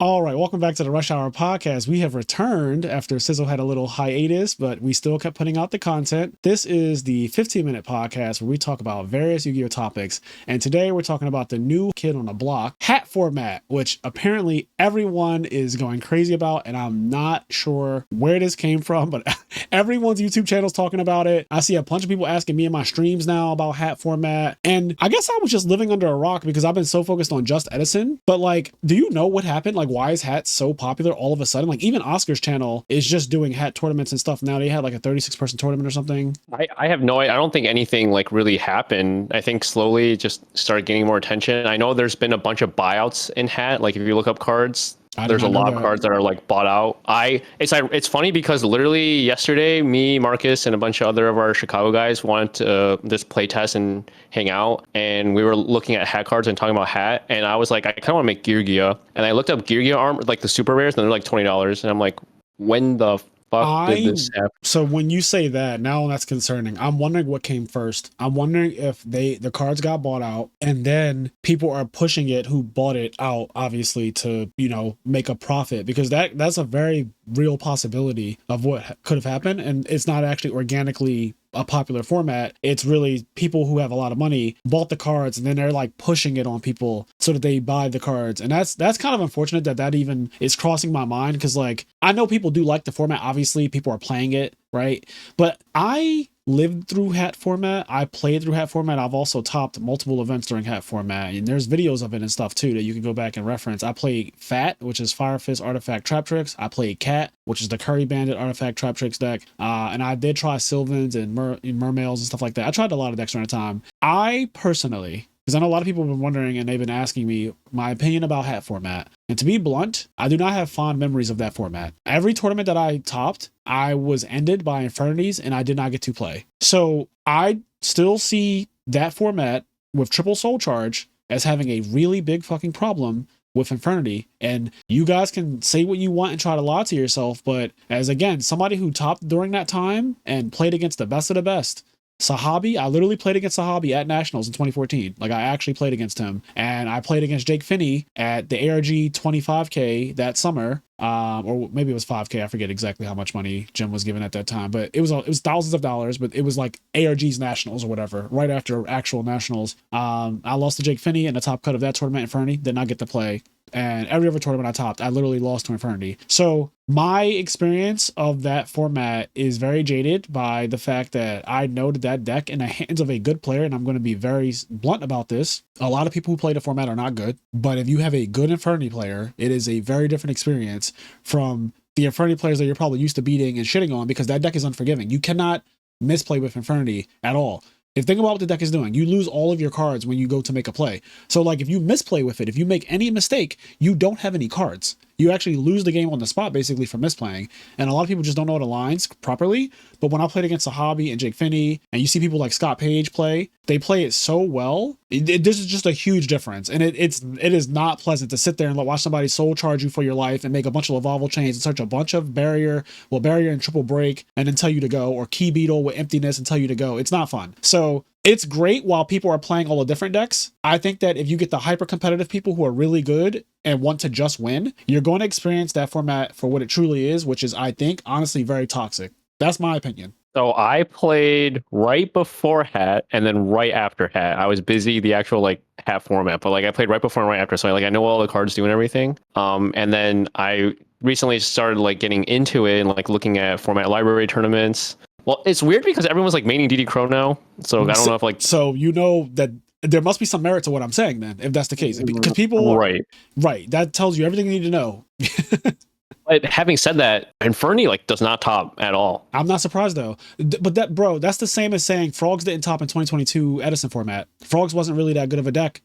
All right, welcome back to the Rush Hour podcast. We have returned after Sizzle had a little hiatus, but we still kept putting out the content. This is the 15-minute podcast where we talk about various Yu-Gi-Oh topics. And today we're talking about the new kid on the block, hat format, which apparently everyone is going crazy about. And I'm not sure where this came from, but everyone's YouTube channel's talking about it. I see a bunch of people asking me in my streams now about hat format. And I guess I was just living under a rock because I've been so focused on just Edison. But like, do you know what happened? Like, why is hat so popular all of a sudden? Like, even Oscar's channel is just doing hat tournaments and stuff now. They had like a 36-person tournament or something. I have no idea. I don't think anything like really happened. I think slowly it just started getting more attention. I know there's been a bunch of buyouts in hat. Like if you look up cards, there's a lot of cards that are like bought out. It's funny because literally yesterday, me, Marcus, and a bunch of other of our Chicago guys wanted to just play test and hang out, and we were looking at hat cards and talking about hat, and I was like, I kind of want to make Yugioh, and I looked up Yugioh armor, like the super rares, and they're like $20, and I'm like, when the fuck did this happen? So when you say that, now that's concerning. I'm wondering what came first. I'm wondering if the cards got bought out and then people are pushing it who bought it out, obviously, to, you know, make a profit, because that's a very real possibility of what could have happened. And it's not actually organically a popular format. It's really people who have a lot of money bought the cards and then they're like pushing it on people so that they buy the cards. And that's kind of unfortunate that even is crossing my mind, because like I know people do like the format. Obviously people are playing it, right? But I lived through hat format. I played through hat format. I've also topped multiple events during hat format, and there's videos of it and stuff too that you can go back and reference. I played Fat, which is Fire Fist Artifact Trap Tricks. I played Cat, which is the Curry Bandit Artifact Trap Tricks deck. And I did try Sylvans and Mermails and stuff like that. I tried a lot of decks during the time. I personally, because I know a lot of people have been wondering and they've been asking me my opinion about hat format. And to be blunt, I do not have fond memories of that format. Every tournament that I topped, I was ended by Infernities and I did not get to play. So I still see that format with Triple Soul Charge as having a really big fucking problem with Infernity. And you guys can say what you want and try to lie to yourself, but as again, somebody who topped during that time and played against the best of the best, Sahabi, I literally played against Sahabi at Nationals in 2014. Like I actually played against him, and I played against Jake Finney at the ARG 25K that summer. Or maybe it was 5K. I forget exactly how much money Jim was given at that time, but it was thousands of dollars, but it was like ARG's Nationals or whatever, right after actual Nationals. I lost to Jake Finney in the top cut of that tournament. Infernity did not get to play. And every other tournament I topped, I literally lost to Infernity. So my experience of that format is very jaded by the fact that I know that deck in the hands of a good player, and I'm going to be very blunt about this. A lot of people who play the format are not good, but if you have a good Infernity player, it is a very different experience from the Infernity players that you're probably used to beating and shitting on, because that deck is unforgiving. You cannot misplay with Infernity at all. If think about what the deck is doing, you lose all of your cards when you go to make a play. So like if you misplay with it, if you make any mistake, you don't have any cards. You actually lose the game on the spot basically for misplaying. And a lot of people just don't know it aligns properly. But when I played against Sahabi and Jake Finney, and you see people like Scott Page play, they play it so well. This is just a huge difference. And it is not pleasant to sit there and watch somebody soul charge you for your life and make a bunch of Lavalval chains and search a bunch of barrier and triple break and then tell you to go, or key beetle with emptiness and tell you to go. It's not fun. So it's great while people are playing all the different decks. I think that if you get the hyper competitive people who are really good and want to just win, you're going to experience that format for what it truly is, which is, I think, honestly, very toxic. That's my opinion. So I played right before hat and then right after hat. I was busy the actual like hat format, but like I played right before and right after. So like I know what all the cards do and everything. And then I recently started like getting into it and like looking at format library tournaments. Well, it's weird because everyone's like maining DD Crow now. So I don't know if like... So you know that there must be some merit to what I'm saying then, if that's the case. Because people... Right. That tells you everything you need to know. But having said that, Infernity like does not top at all. I'm not surprised though. But that's the same as saying Frogs didn't top in 2022 Edison format. Frogs wasn't really that good of a deck.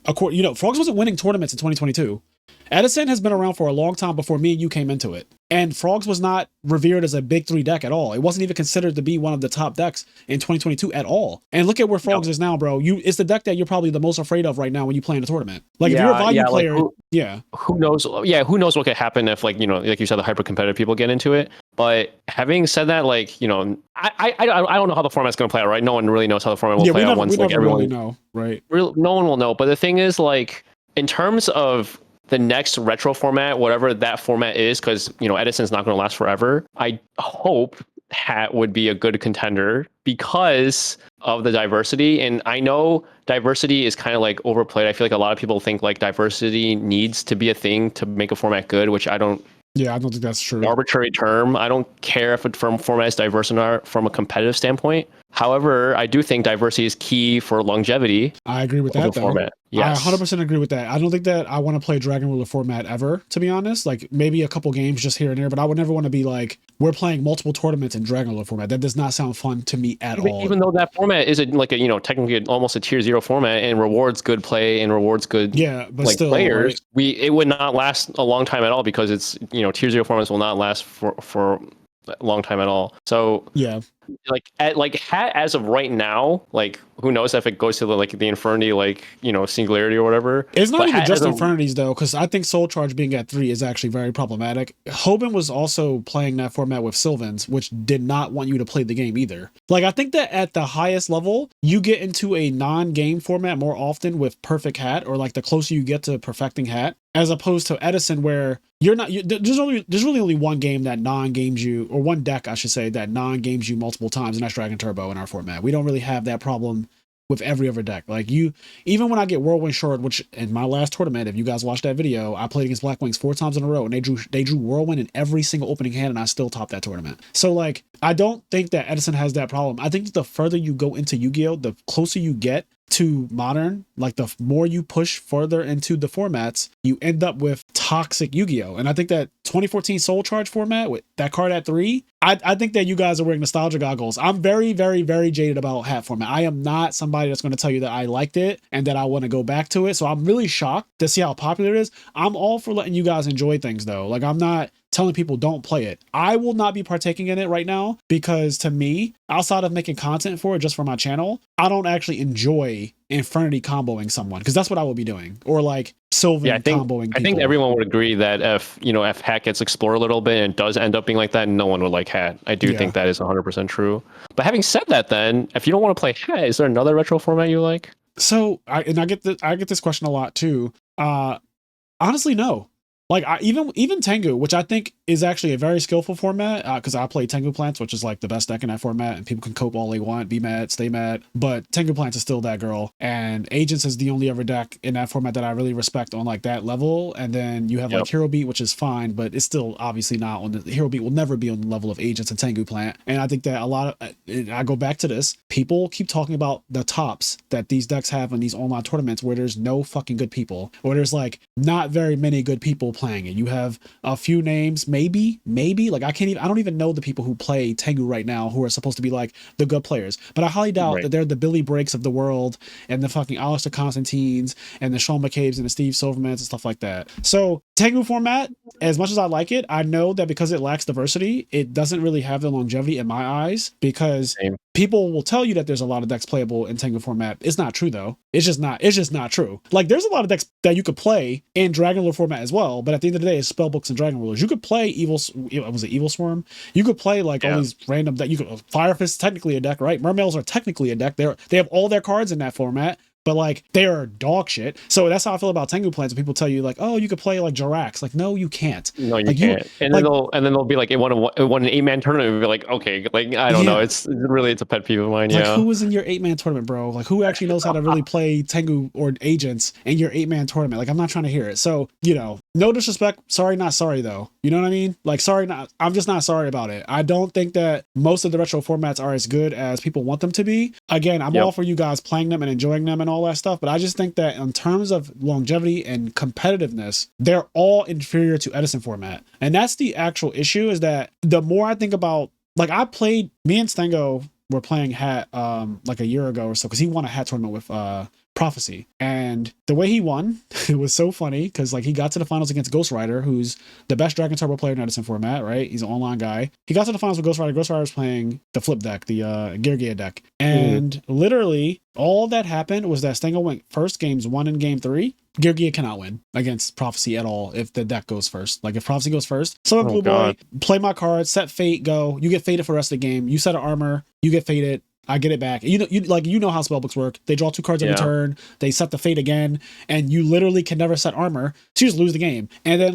Frogs wasn't winning tournaments in 2022. Edison has been around for a long time before me and you came into it. And Frogs was not revered as a big three deck at all. It wasn't even considered to be one of the top decks in 2022 at all. And look at where Frogs is now, bro. It's the deck that you're probably the most afraid of right now when you play in a tournament. Like if you're a value player, who knows? Yeah, who knows what could happen if like, you know, like you said, the hyper competitive people get into it. But having said that, like, you know, I don't know how the format's going to play out, right? No one really knows how the format will play out once like everyone really know, right? No one will know. But the thing is, like, in terms of the next retro format, whatever that format is, because Edison's not going to last forever. I hope Hat would be a good contender because of the diversity. And I know diversity is kind of like overplayed. I feel like a lot of people think like diversity needs to be a thing to make a format good, which I don't. Yeah, I don't think that's true. Arbitrary term. I don't care if a format is diverse or not from a competitive standpoint. However, I do think diversity is key for longevity. I agree with that, though. Format. Yes. I 100% agree with that. I don't think that I want to play Dragon Ruler format ever, to be honest. Like, maybe a couple games just here and there, but I would never want to be like, we're playing multiple tournaments in Dragon Ruler format. That does not sound fun to me at all. Even though that format is technically almost a tier 0 format and rewards good play and rewards good but like still, players, it would not last a long time at all because it's tier 0 formats will not last for a long time at all. So yeah. Hat as of right now, like who knows if it goes to the Infernity singularity or whatever. It's not even just Infernities though, because I think Soul Charge being at 3 is actually very problematic. Hoban was also playing that format with Sylvans, which did not want you to play the game either. Like, I think that at the highest level, you get into a non-game format more often with Perfect Hat, or like the closer you get to perfecting Hat, as opposed to Edison, where there's really only one game that non-games you, or one deck I should say, that non-games you multiple times, and that's Dragon Turbo in our format. We don't really have that problem with every other deck. Like, even when I get Whirlwind Shard, which in my last tournament, if you guys watched that video, I played against Black Wings 4 times in a row, and they drew Whirlwind in every single opening hand, and I still topped that tournament. So like, I don't think that Edison has that problem. I think the further you go into Yu-Gi-Oh, the closer you get to modern, like the more you push further into the formats, you end up with toxic Yu-Gi-Oh. And I think that 2014 Soul Charge format with that card at 3, I think that you guys are wearing nostalgia goggles. I'm very, very, very jaded about Hat format. I am not somebody that's going to tell you that I liked it and that I want to go back to it. So I'm really shocked to see how popular it is. I'm all for letting you guys enjoy things though. Like, I'm not telling people don't play it. I will not be partaking in it right now because, to me, outside of making content for it just for my channel, I don't actually enjoy Infernity comboing someone, because that's what I will be doing, or like Sylvan comboing people. I think everyone would agree that if Hat gets explored a little bit and does end up being like that, no one would like Hat. I do think that is 100% true. But having said that, then if you don't want to play Hat, is there another retro format you like? So I get this question a lot too. Honestly, no. Like, even Tengu, which I think is actually a very skillful format, because I play Tengu Plants, which is like the best deck in that format, and people can cope all they want, be mad, stay mad, but Tengu Plants is still that girl. And Agents is the only other deck in that format that I really respect on like that level. And then you have like Hero Beat, which is fine, but it's still obviously not on the Hero Beat will never be on the level of Agents and Tengu Plant. And I think that a lot of, I go back to this, people keep talking about the tops that these decks have in these online tournaments where there's no fucking good people, or there's like not very many good people playing it. You have a few names, maybe like I don't even know the people who play Tengu right now who are supposed to be like the good players, but I highly doubt that they're the Billy Breaks of the world and the fucking Alistair Constantines and the Sean McCabe's and the Steve Silvermans and stuff like that. So Tengu format, as much as I like it, I know that because it lacks diversity, it doesn't really have the longevity in my eyes, because people will tell you that there's a lot of decks playable in Tengu format. It's not true though. It's just not true. Like, there's a lot of decks that you could play in Dragon Ruler format as well, but at the end of the day, it's spellbooks and Dragon Rulers. You could play Evil Swarm? You could play like all these random that you could. Fire Fist is technically a deck, right? Mermails are technically a deck. They have all their cards in that format, but like, they are dog shit. So that's how I feel about Tengu Plants. When people tell you like, oh, you could play like Jirax. Like, no, you can't. No, you can't. And then they'll be like, it won an 8-man tournament. We'll be like, okay, like I don't know. It's a pet peeve of mine. Like, who was in your 8-man tournament, bro? Like, who actually knows how to really play Tengu or Agents in your 8-man tournament? Like, I'm not trying to hear it. So, no disrespect. Sorry, not sorry though. You know what I mean? Like, sorry, not. I'm just not sorry about it. I don't think that most of the retro formats are as good as people want them to be. Again, I'm all for you guys playing them and enjoying them and all that stuff, but I just think that in terms of longevity and competitiveness, they're all inferior to Edison format. And that's the actual issue, is that the more I think about, like, me and Stengo were playing Hat like a year ago or so, because he won a Hat tournament with Prophecy, and the way he won, it was so funny, because like he got to the finals against Ghost Rider, who's the best Dragon Turbo player in Edison format, right? He's an online guy. He got to the finals with Ghost Rider. Ghost Rider was playing the flip deck, the Yugioh deck, and literally all that happened was that Stengo went first games 1 and game 3. Yugioh cannot win against Prophecy at all if the deck goes first. Like, if Prophecy goes first, Blue Boy, play my card, set fate, go. You get fated for the rest of the game. You set an armor, you get fated. I get it back. You know how spellbooks work. They draw 2 cards every turn. They set the fate again, and you literally can never set armor. So you just lose the game. And then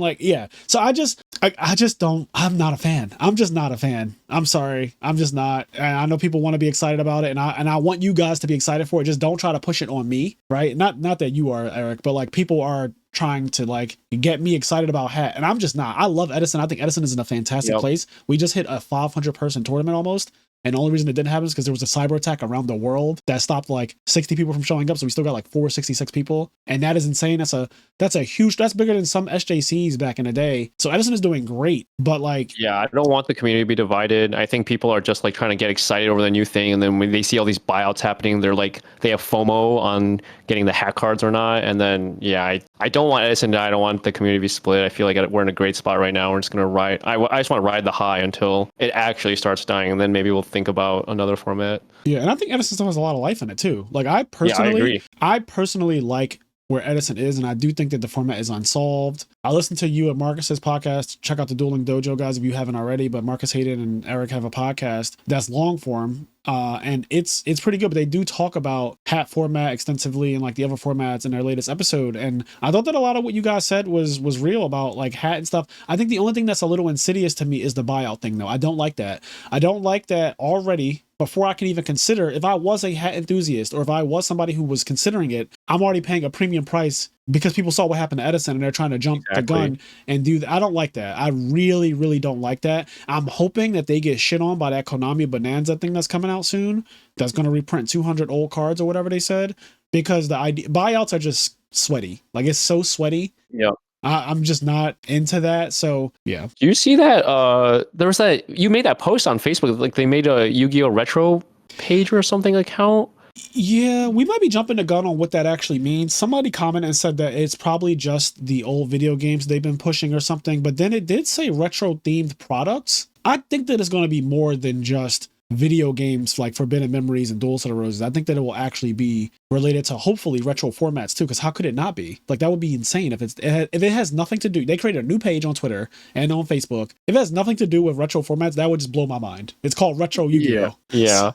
so I just don't. I'm not a fan. I'm just not a fan. I'm sorry. I'm just not. And I know people want to be excited about it, and I want you guys to be excited for it. Just don't try to push it on me, right? Not that you are, Eric, but like people are trying to get me excited about hat, and I'm just not. I love Edison. I think Edison is in a fantastic place. We just hit a 500 person tournament almost. And the only reason it didn't happen is because there was a cyber attack around the world that stopped 60 people from showing up. So we still got 466 people. And that is insane. That's bigger than some SJCs back in the day. So Edison is doing great, but yeah, I don't want the community to be divided. I think people are just trying to get excited over the new thing. And then when they see all these buyouts happening, they're they have FOMO on getting the hat cards or not. And then, I don't want Edison to die. I don't want the community to be split. I feel like we're in a great spot right now. We're just going to ride. I just want to ride the high until it actually starts dying. And then maybe we'll think about another format. Yeah, and I think Edison still has a lot of life in it too. I personally like where Edison is, and I do think that the format is unsolved. I listened to you at Marcus's podcast. Check out the Dueling Dojo, guys, if you haven't already. But Marcus Hayden and Eric have a podcast that's long form. And it's pretty good, but they do talk about hat format extensively and the other formats in their latest episode. And I thought that a lot of what you guys said was real about hat and stuff. I think the only thing that's a little insidious to me is the buyout thing, though. I don't like that. I don't like that already. Before I can even consider, if I was a hat enthusiast or if I was somebody who was considering it, I'm already paying a premium price because people saw what happened to Edison and they're trying to jump the gun and do that. I don't like that. I really, really don't like that. I'm hoping that they get shit on by that Konami Bonanza thing that's coming out soon. That's going to reprint 200 old cards or whatever they said, because the buyouts are just sweaty. It's so sweaty. Yeah. I'm just not into that. So yeah. Do you see that? There was you made that post on Facebook. They made a Yu-Gi-Oh retro page or something account. Yeah, we might be jumping the gun on what that actually means. Somebody commented and said that it's probably just the old video games they've been pushing or something. But then it did say retro themed products. I think that it's going to be more than just video games like Forbidden Memories and Duel Set of Roses. I think that it will actually be related to hopefully retro formats too, because how could it not be? That would be insane if it has nothing to do. They created a new page on Twitter and on Facebook. If it has nothing to do with retro formats, that would just blow my mind. It's called Retro Yu-Gi-Oh. Yeah.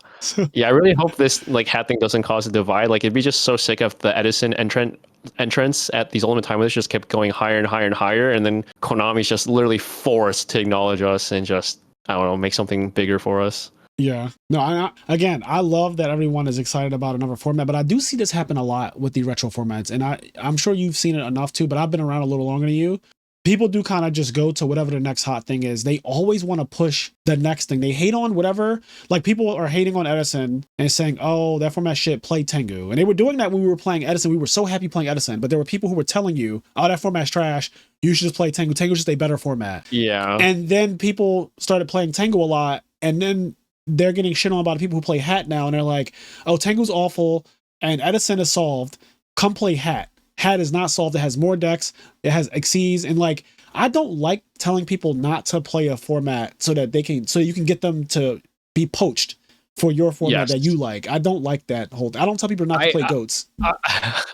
Yeah, I really hope this hat thing doesn't cause a divide. It'd be just so sick if the Edison entrance at these Ultimate Time Limits just kept going higher and higher and higher, and then Konami's just literally forced to acknowledge us and just, I don't know, make something bigger for us. Yeah. No, I love that everyone is excited about another format, but I do see this happen a lot with the retro formats. And I'm sure you've seen it enough too, but I've been around a little longer than you. People do kind of just go to whatever the next hot thing is. They always want to push the next thing. They hate on whatever, people are hating on Edison and saying, oh, that format shit, play Tengu. And they were doing that when we were playing Edison. We were so happy playing Edison, but there were people who were telling you, oh, that format's trash. You should just play Tengu. Tengu's just a better format. Yeah. And then people started playing Tengu a lot, and then they're getting shit on by the people who play hat now, and they're like, oh, Tengu's awful and Edison is solved. Come play hat. Hat is not solved. It has more decks. It has Xyz. And I don't like telling people not to play a format so you can get them to be poached for your format that you like. I don't like that whole thing. I don't tell people not to play goats.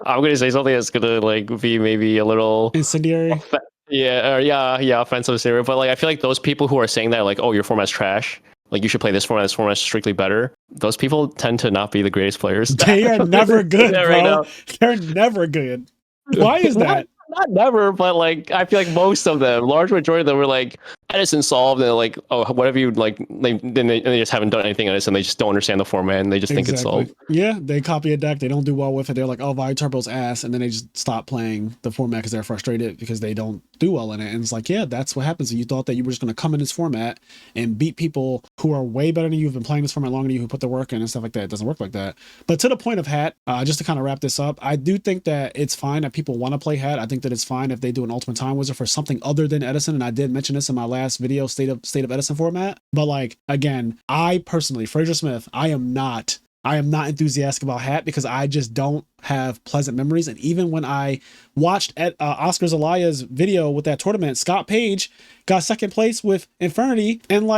I'm going to say something that's going to be maybe a little incendiary. Offensive serial. But I feel like those people who are saying that, oh, your format's trash, you should play this format is strictly better. Those people tend to not be the greatest players. They are never good, bro. Right, they're never good. Why is that? Not never, but I feel like most of them, large majority of them were Edison solved, and oh, whatever you they just haven't done anything Edison. They just don't understand the format, and they just think it's solved. Yeah, they copy a deck, they don't do well with it. They're like, oh, Value Turbo's ass, and then they just stop playing the format because they're frustrated because they don't do well in it. And it's yeah, that's what happens. You thought that you were just going to come in this format and beat people who are way better than you, who've been playing this format longer than you, who put the work in and stuff like that. It doesn't work like that. But to the point of hat, just to kind of wrap this up, I do think that it's fine that people want to play hat. I think that it's fine if they do an Ultimate Time Wizard for something other than Edison. And I did mention this in my last video, State of Edison format. But again, I personally, Frazier Smith, I am not enthusiastic about hat because I just don't have pleasant memories. And even when I watched Oscar Zelaya's video with that tournament, Scott Page got second place with Infernity, and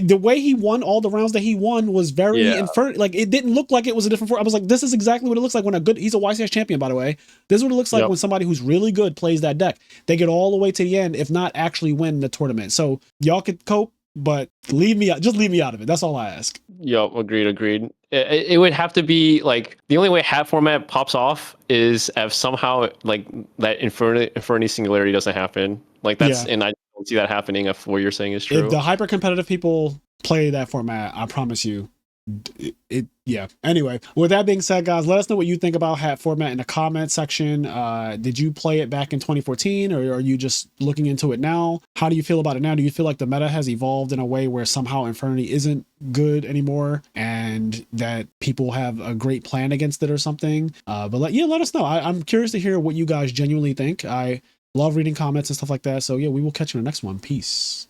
the way he won all the rounds that he won was very it didn't look like it was a different form. I was like, this is exactly what it looks like when he's a YCS champion, by the way. This is what it looks like when somebody who's really good plays that deck. They get all the way to the end, if not actually win the tournament. So y'all could cope but leave me out of it. That's all I ask. Yep, agreed. It would have to be like the only way hat format pops off is if somehow like that Inferni Singularity doesn't happen. Like that's, and I don't see that happening if what you're saying is true. If the hyper competitive people play that format, I promise you, yeah. Anyway, with that being said, guys, let us know what you think about hat format in the comment section. Did you play it back in 2014, or are you just looking into it now? How do you feel about it now? Do you feel like the meta has evolved in a way where somehow Infernity isn't good anymore and that people have a great plan against it or something? But let us know. I'm curious to hear what you guys genuinely think. I love reading comments and stuff like that. So yeah, we will catch you in the next one. Peace.